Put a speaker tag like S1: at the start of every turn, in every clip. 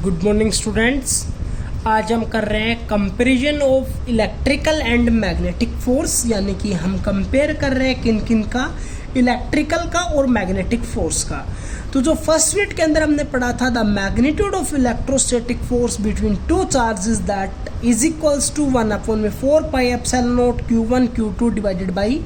S1: Good morning students. आज हम कर रहे हैं comparison of electrical and magnetic force, यानी कि हम कंपेयर कर रहे हैं किन किन का, इलेक्ट्रिकल का और मैग्नेटिक फोर्स का। तो जो फर्स्ट यूनिट के अंदर हमने पढ़ा था, the magnitude of electrostatic force between two charges that is equals to 1/4 pi epsilon naught Q1 Q2 divided by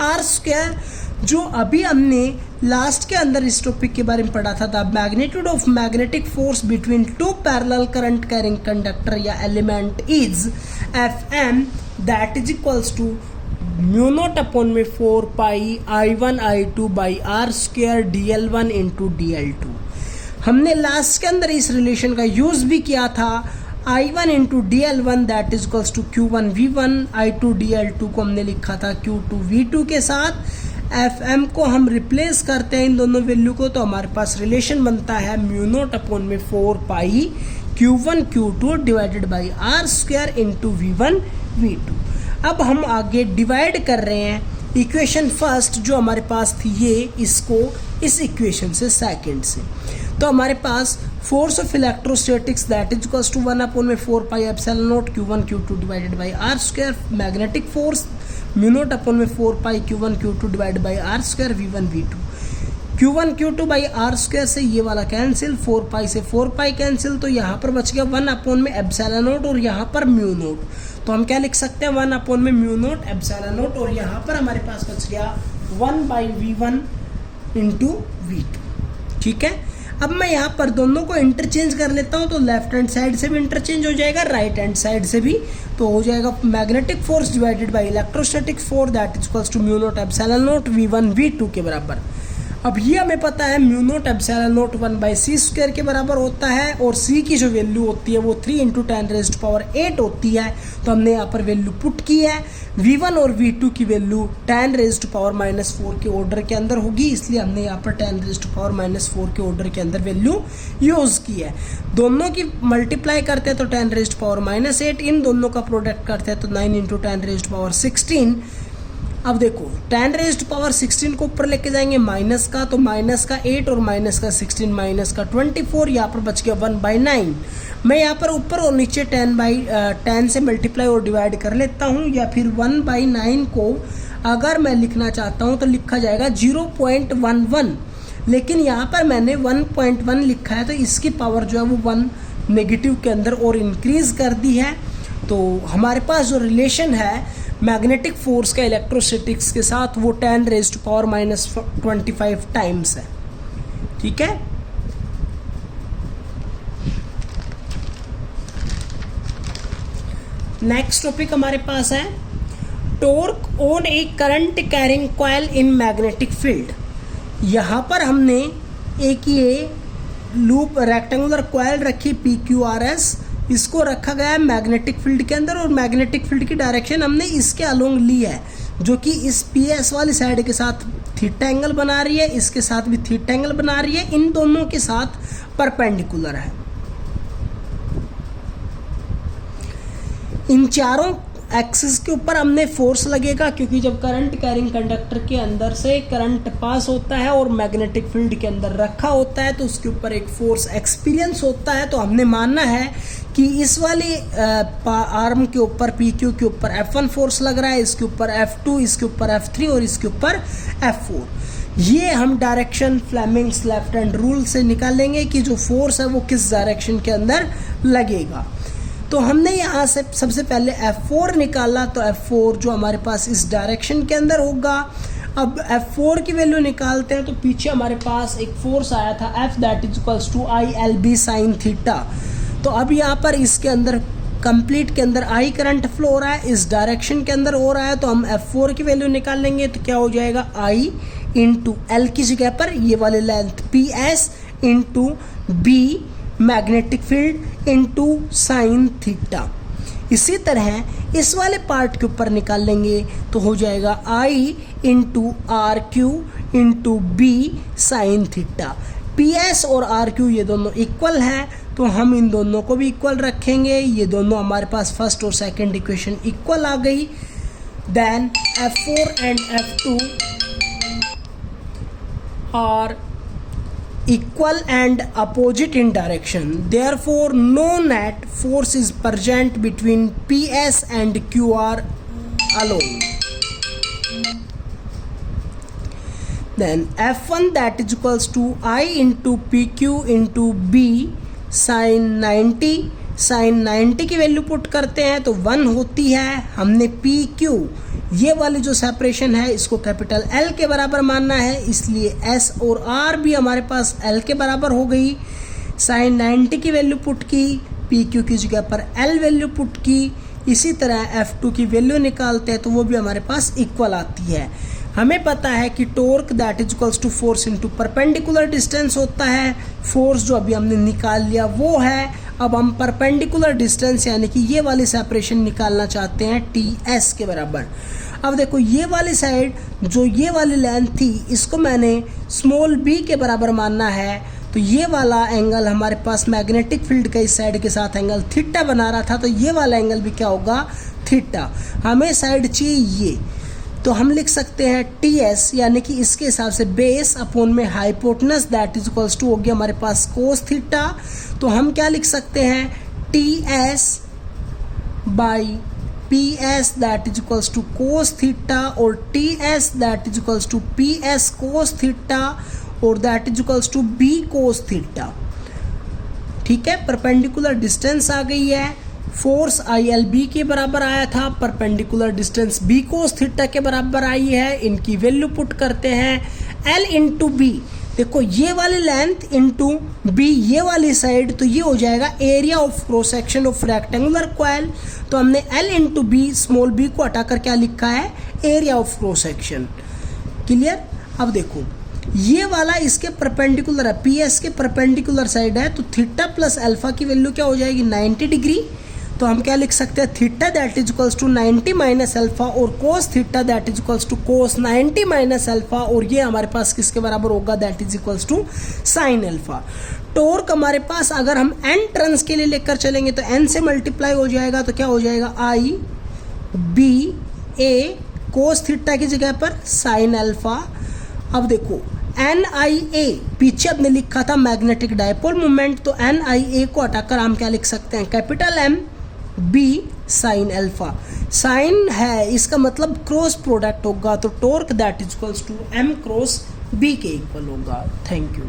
S1: R square. जो अभी हमने लास्ट के अंदर इस टॉपिक के बारे में पढ़ा था, the magnitude of magnetic force between two parallel current carrying conductor या element is Fm that is equals to μ0/4 pi I1 I2 by R square dl1 into dl2। हमने लास्ट के अंदर इस रिलेशन का यूज भी किया था। I1 into dl1 that is equals to Q1 V1, I2 dl2 को हमने लिखा था Q2 V2 के साथ। Fm को हम रिप्लेस करते हैं इन दोनों वैल्यू को, तो हमारे पास रिलेशन बनता है μ0/4 pi Q1 Q2 divided by R square into V1 V2। अब हम आगे डिवाइड कर रहे हैं इक्वेशन फर्स्ट जो हमारे पास थी, ये इसको इस इक्वेशन से सेकंड से। तो हमारे पास force of electrostatics that is equals to 1/4 pi epsilon naught Q1 Q2 divided by R square. Magnetic force μ0/4 pi Q1 Q2 divided by R square V1 V2। Q1 Q2 by R square से ये वाला cancel, 4 पाई से 4 pi cancel, तो यहाँ पर बच गया 1 epsilon not और यहाँ पर म्यू नोट। तो हम क्या लिख सकते हैं, 1 म्यू नोट एप्सिलॉन नॉट, और यहाँ पर हमारे पास बच गया 1/V1 इंटू V2। ठीक है, अब मैं यहाँ पर दोनों को इंटरचेंज कर लेता हूँ, तो लेफ्ट हैंड साइड से भी इंटरचेंज हो जाएगा, राइट हैंड साइड से भी। तो हो जाएगा magnetic force divided by electrostatic force that is equals to μ0 epsilon naught V1 V2 के बराबर। अब ये हमें पता है μ0 एप्सिलॉन नॉट 1/c स्क्वायर के बराबर होता है, और c की जो वैल्यू होती है वो 3 × 10⁸ होती है। तो हमने यहाँ पर वैल्यू पुट की है। V1 और V2 की वैल्यू 10⁻⁻4 के ऑर्डर के अंदर होगी, इसलिए हमने यहाँ पर 10⁻⁻4 के ऑर्डर के अंदर वैल्यू यूज की है। दोनों की मल्टीप्लाई करते हैं तो 10⁻⁸, इन दोनों का प्रोडक्ट करते हैं तो 9 × 10⁻16। अब देखो 10⁻16 को ऊपर लेके जाएंगे माइनस का, तो माइनस का 8 और माइनस का 16 माइनस का 24, यहाँ पर बच गया 1/9। मैं यहाँ पर ऊपर और नीचे 10 से मल्टीप्लाई और डिवाइड कर लेता हूँ, या फिर 1/9 को अगर मैं लिखना चाहता हूँ तो लिखा जाएगा 0.11, लेकिन यहाँ पर मैंने 1.1 लिखा है, तो इसकी पावर जो है वो 1 नेगेटिव के अंदर और इंक्रीज कर दी है। तो हमारे पास जो रिलेशन है मैग्नेटिक फोर्स का इलेक्ट्रोस्टैटिक्स के साथ, वो 10⁻25 टाइम्स है। ठीक है, नेक्स्ट टॉपिक हमारे पास है torque on A current carrying coil in magnetic field. यहाँ पर हमने एक ये लूप रेक्टेंगुलर कॉइल रखी PQRS, इसको रखा गया है मैग्नेटिक फील्ड के अंदर, और मैग्नेटिक फील्ड की डायरेक्शन हमने इसके अलोंग ली है, जो कि इस PS वाली साइड के साथ थीटा एंगल बना रही है, इसके साथ भी थीटा एंगल बना रही है, इन दोनों के साथ परपेंडिकुलर है। इन चारों एक्सिस के ऊपर हमने फोर्स लगेगा, क्योंकि जब करंट कैरिंग कंडक्टर के अंदर से करंट पास होता है और मैग्नेटिक फील्ड के अंदर रखा होता है, तो उसके ऊपर एक फोर्स एक्सपीरियंस होता है। तो हमने मानना है कि इस वाले आर्म के ऊपर PQ के ऊपर F1 फोर्स लग रहा है, इसके ऊपर F2, इसके ऊपर F3 और इसके ऊपर F4। ये हम direction Fleming's left hand rule से निकालेंगे कि जो फोर्स है वो किस डायरेक्शन के अंदर लगेगा। तो हमने यहाँ से सबसे पहले F4 निकाला, तो F4 जो हमारे पास इस डायरेक्शन के अंदर होगा। अब F4 की वैल्यू निकालते हैं, तो पीछे हमारे पास एक फोर्स आया था F that is equals to ILB sin theta. तो अब यहाँ पर इसके अंदर कंप्लीट के अंदर I करंट फ्लो हो रहा है, इस डायरेक्शन के अंदर हो रहा है, तो हम F4 की वैल्यू निकालेंगे, तो क्या हो जाएगा I इंटू L की जगह पर ये वाली length PS into B magnetic field into sine theta. इसी तरह इस वाले पार्ट के ऊपर निकाल लेंगे, तो हो जाएगा I into RQ into B sine theta. PS और RQ ये दोनों इक्वल हैं, तो हम इन दोनों को भी इक्वल रखेंगे। ये दोनों हमारे पास फर्स्ट और सेकंड इक्वेशन इक्वल आ गई। Then F4 and F2 are equal and opposite in direction. Therefore, no net force is present between PS and QR alone. Then F1 that is equals to I into PQ into B sin 90. sin 90 की value put करते हैं तो 1 होती है. हमने PQ ये वाली जो सेपरेशन है इसको कैपिटल L के बराबर मानना है, इसलिए S और R भी हमारे पास L के बराबर हो गई. sin 90 की वैल्यू पुट की, PQ की जगह पर L वैल्यू पुट की. इसी तरह F2 की वैल्यू निकालते हैं तो वो भी हमारे पास इक्वल आती है. हमें पता है कि torque that is equals to force into perpendicular distance होता है. फोर्स जो अभी हमने निकाल लिया वो है. अब हम परपेंडिकुलर डिस्टेंस यानी कि ये वाली सेपरेशन निकालना चाहते हैं TS के बराबर. अब देखो ये वाली साइड जो ये वाली लेंथ थी इसको मैंने स्मॉल b के बराबर मानना है. तो ये वाला एंगल हमारे पास मैग्नेटिक फील्ड का इस साइड के साथ एंगल थीटा बना रहा था, तो ये वाला एंगल भी क्या होगा, थीटा. हमें साइड चाहिए ये, तो हम लिख सकते हैं TS यानी कि इसके हिसाब से बेस अपॉन में hypotenuse that is equals to हो गया हमारे पास कोस थीटा. तो हम क्या लिख सकते हैं TS by PS that is equals to cos theta और TS that is equals to PS cos theta और that is equals to B cos theta. ठीक है, परपेंडिकुलर डिस्टेंस आ गई है. फोर्स ILB के बराबर आया था, perpendicular distance B cos theta के बराबर आई है. इनकी वैल्यू पुट करते हैं. L इंटू B, देखो ये वाली लेंथ इंटू B ये वाली साइड, तो ये हो जाएगा area of cross section of rectangular coil. तो हमने L into B small b को हटाकर क्या लिखा है, area of cross section. Clear. अब देखो ये वाला इसके परपेंडिकुलर है, PS के परपेंडिकुलर साइड है, तो थीटा प्लस अल्फा की वैल्यू क्या हो जाएगी, 90 डिग्री. तो हम क्या लिख सकते हैं, theta that is equals to 90 minus alpha और cos theta that is equals to cos 90 minus alpha, और ये हमारे पास किसके बराबर होगा, that is equals to sine alpha. Torque हमारे पास अगर हम n टर्न्स के लिए लेकर चलेंगे तो n से मल्टीप्लाई हो जाएगा, तो क्या हो जाएगा, I B A cos theta की जगह पर साइन अल्फा. अब देखो NIA पीछे आपने लिखा था मैग्नेटिक डायपोल मोमेंट, तो NIA को हटाकर हम क्या लिख सकते हैं, capital M B sine alpha. Sine है इसका मतलब क्रॉस प्रोडक्ट होगा, तो torque that is equals to M cross B के इक्वल होगा. Thank you.